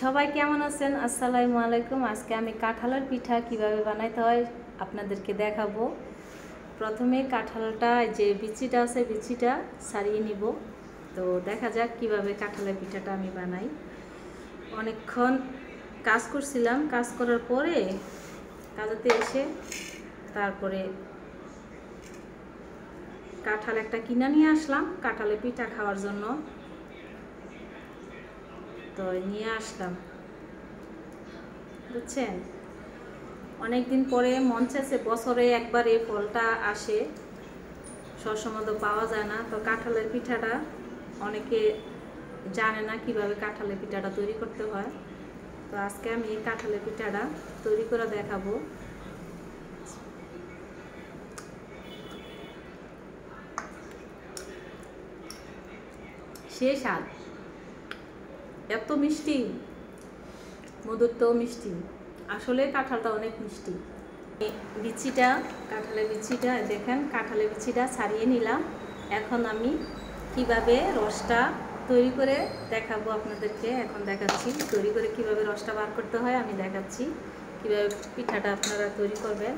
সবাই কেমন আছেন? আসসালামু আলাইকুম। আজকে আমি কাঁঠালের পিঠা কিভাবে বানাইতে হয় আপনাদেরকে দেখাবো। প্রথমে কাঁঠালটা যে বিচিটা আছে বিচিটা ছাড়িয়ে নিব। তো দেখা যাক কিভাবে কাঁঠালের পিঠাটা আমি বানাই। অনেকক্ষণ কাজ করছিলাম, কাজ করার পরে কাজেতে এসে তারপরে কাঁঠাল একটা কিনে নিয়ে আসলাম কাঁঠালের পিঠা খাওয়ার জন্য। তো নিয়ে আসলাম, বুঝছেন, অনেকদিন পরে মন চাইছে, বছরে একবার এই ফলটা আসে, সবসময় তো পাওয়া যায় না। তো কাঁঠালের পিঠাটা অনেকে জানে না কিভাবে কাঁঠালের পিঠাটা তৈরি করতে হয়। তো আজকে আমি এই কাঁঠালের পিঠাটা তৈরি করে দেখাবো। সে স্বাদ, এত মিষ্টি, মধুর তো মিষ্টি, আসলে কাঁঠালটা অনেক মিষ্টি। বিচিটা, কাঁঠালের বিচিটা দেখেন, কাঁঠালের বিচিটা ছাড়িয়ে নিলাম। এখন আমি কিভাবে রসটা তৈরি করে দেখাবো আপনাদেরকে। এখন দেখাচ্ছি তৈরি করে কিভাবে রসটা বার করতে হয়, আমি দেখাচ্ছি কিভাবে পিঠাটা আপনারা তৈরি করবেন।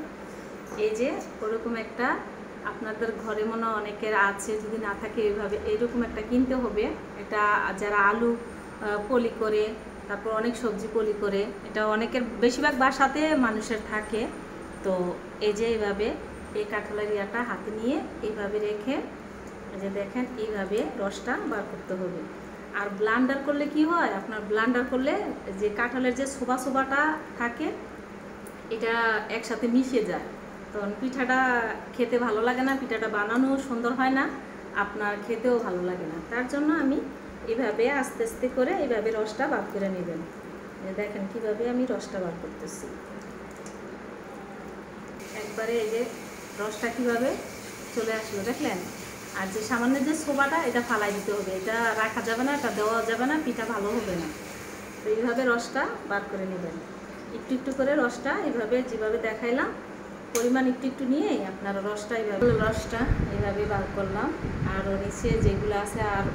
এই যে ওরকম একটা আপনাদের ঘরে মনে অনেকের আছে, যদি না থাকে এইভাবে এইরকম একটা কিনতে হবে। এটা যারা আলু পলি করে, তারপর অনেক সবজি পলি করে, এটা অনেকের বেশিরভাগ বাসাতে মানুষের থাকে। তো এই যে এইভাবে এই কাঁঠালের ইয়াটা হাতে নিয়ে এইভাবে রেখে, এই যে দেখেন এইভাবে রসটা বার করতে হবে। আর ব্লান্ডার করলে কি হয়, আপনার ব্লান্ডার করলে যে কাঁঠালের যে ছোবাটা থাকে এটা একসাথে মিশে যায়, তখন পিঠাটা খেতে ভালো লাগে না, পিঠাটা বানানো সুন্দর হয় না, আপনার খেতেও ভালো লাগে না। তার জন্য আমি এইভাবে আস্তে আস্তে করে এইভাবে রসটা বার করে নেবেন। দেখেন কিভাবে আমি রসটা বার করতেছি। একবারে এই যে রসটা কিভাবে চলে আসলো দেখলেন। আর যে সামান্য যে ছোবাটা এটা ফালাই দিতে হবে, এটা রাখা যাবে না, এটা দেওয়া যাবে না, পিঠা ভালো হবে না। তো এইভাবে রসটা বার করে নেবেন, একটু একটু করে রসটা এইভাবে যেভাবে দেখাইলাম পরিমাণ একটু একটু নিয়ে আপনারা রসটা এইভাবে বার করলাম। আর নিচে যেগুলো আছে আর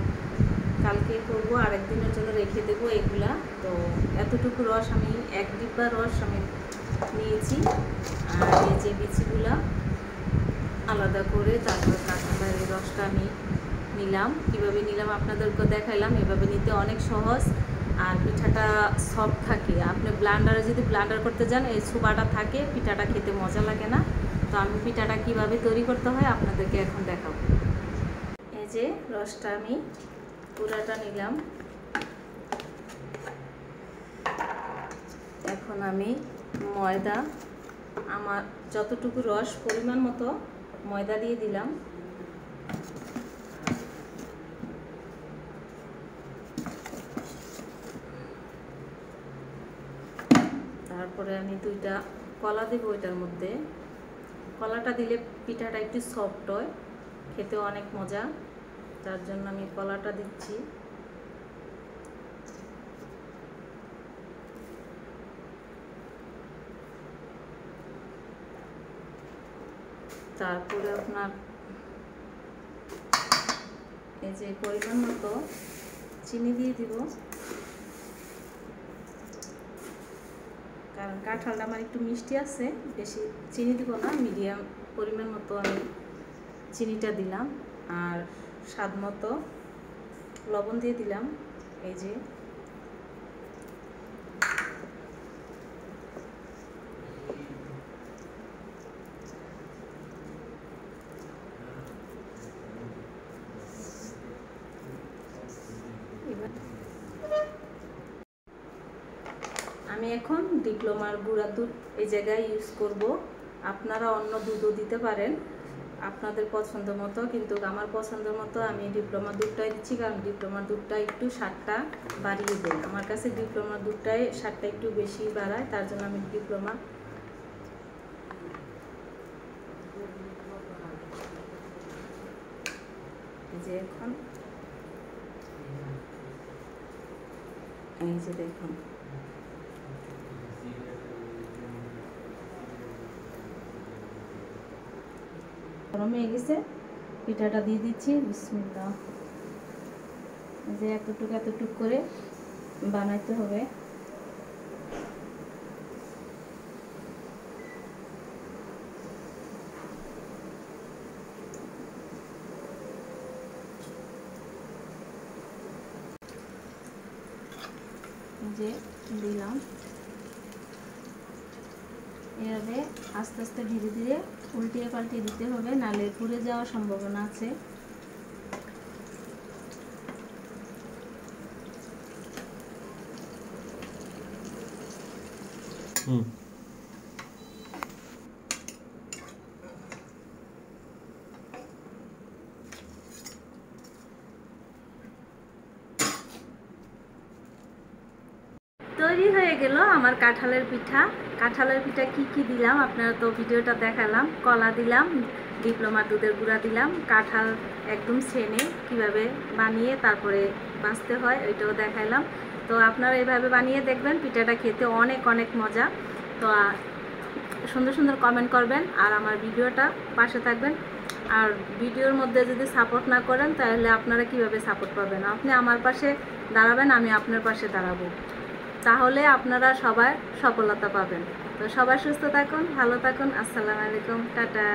কালকে করব, আরেকদিনের জন্য রেখে দেবো এগুলা। তো এতটুকু রস আমি এক ডিব্বা রস আমি নিয়েছি। আর এই যে বিচিগুলা আলাদা করে তারপর কাঁঠালের রসটা আমি নিলাম। কীভাবে নিলাম আপনাদেরকে দেখাইলাম। এভাবে নিতে অনেক সহজ, আর পিঠাটা সফট থাকে। আপনি ব্লান্ডারে যদি ব্লান্ডার করতে যান এই ছোবাটা থাকে, পিঠাটা খেতে মজা লাগে না। তো আমি পিঠাটা কিভাবে তৈরি করতে হয় আপনাদেরকে এখন দেখাবো। এই যে রসটা আমি পুরাটা নিলাম। এখন আমি ময়দা, আমার যতটুকু রস পরিমাণ মতো ময়দা দিয়ে দিলাম। তারপরে আমি দুইটা কলা দেবো এটার মধ্যে। কলাটা দিলে পিঠাটা একটু সফট হয়, খেতেও অনেক মজা, তার জন্য আমি কলাটা দিচ্ছি। তারপরে আপনার এই যে পরিমাণ মতো চিনি দিয়ে দিব, কারণ কাঁঠালটা আমার একটু মিষ্টি আছে, বেশি চিনি দিব না, মিডিয়াম পরিমাণ মতো আমি চিনিটা দিলাম। আর স্বাদ মতো লবণ দিয়ে দিলাম। এই যে আমি এখন ডিপ্লোমার গুঁড়া দুধ এই জায়গায় ইউজ করব। আপনারা অন্য দুধও দিতে পারেন আপনাদের পছন্দ মতো, কিন্তু আমার পছন্দ মতো আমি ডিপ্লোমার দুধটাই দিচ্ছি, কারণ ডিপ্লোমার দুধটা একটু স্বাদটা বাড়িয়ে দেয়। আমার কাছে ডিপ্লোমার দুধটাই স্বাদটা একটু বেশি বাড়ায়, তার জন্য আমি ডিপ্লোমা। যে এখন এই যে দেখুন গরম হয়ে গেছে, পিঠাটা দিয়ে দিচ্ছি। বিসমিল্লাহ। যে এতটুকু এতটুকু করে বানাইতে হবে। যে দিলাম, এভাবে আস্তে আস্তে ধীরে ধীরে উল্টিয়ে পাল্টিয়ে দিতে হবে, নাহলে পুড়ে যাওয়ার সম্ভাবনা আছে। তৈরি হয়ে গেল আমার কাঁঠালের পিঠা। কাঁঠালের পিঠা কি কি দিলাম আপনারা তো ভিডিওটা দেখালাম। কলা দিলাম, ডিপ্লোমার দুধের গুঁড়া দিলাম, কাঁঠাল একদম ছেনে কিভাবে বানিয়ে তারপরে বাছতে হয় ওইটাও দেখাইলাম। তো আপনারা এইভাবে বানিয়ে দেখবেন, পিঠাটা খেতে অনেক অনেক মজা। তো সুন্দর সুন্দর কমেন্ট করবেন আর আমার ভিডিওটা পাশে থাকবেন। আর ভিডিওর মধ্যে যদি সাপোর্ট না করেন তাহলে আপনারা কিভাবে সাপোর্ট পাবেন? আপনি আমার পাশে দাঁড়াবেন, আমি আপনার পাশে দাঁড়াবো, তাহলে আপনারা সবাই সফলতা পাবেন। তো সবাই সুস্থ থাকুন, ভালো থাকুন। আসসালামু আলাইকুম, টাটা।